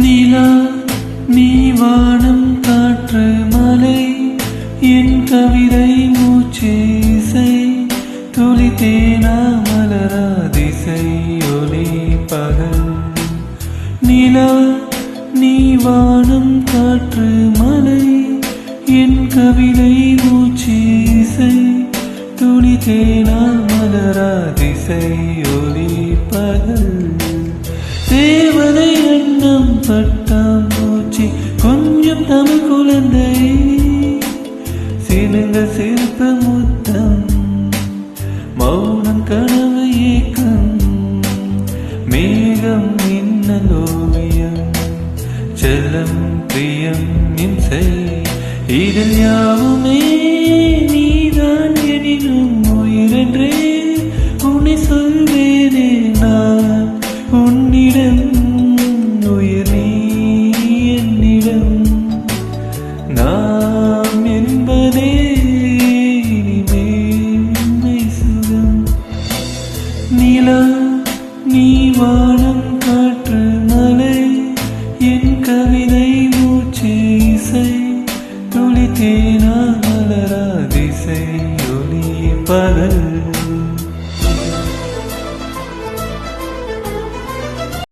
நிலா நீ வானம் காற்று மலை என் கவிதை மூச்சு இசை துளி தேனா மலரா திசை ஒளி பகல். நிலா நீ வானம் காற்று மலை என் கவிதை மூச்சு இசை துளி தேனா மலரா திசை ஒளி பகல். தேவதை எண்ணம் பட்டாம் பூச்சி கொஞ்சம் தமிழ் குழந்தை சினுங்க சிரிப்பு முத்தம் மௌனம் கனவு ஏக்கம் மேகம் மின்னல் ஓவியம் செல்லம் பிரியம் இன்சை இதில் யாவுமே நீதான் எனினும் உயிரென்றே உன்னை சொல்வேனே நான் உன்னிடம் உயிர் நீ என்னிடம் நாம் என்பதே இனிமேல் சுகம். நிலா நீ வாழ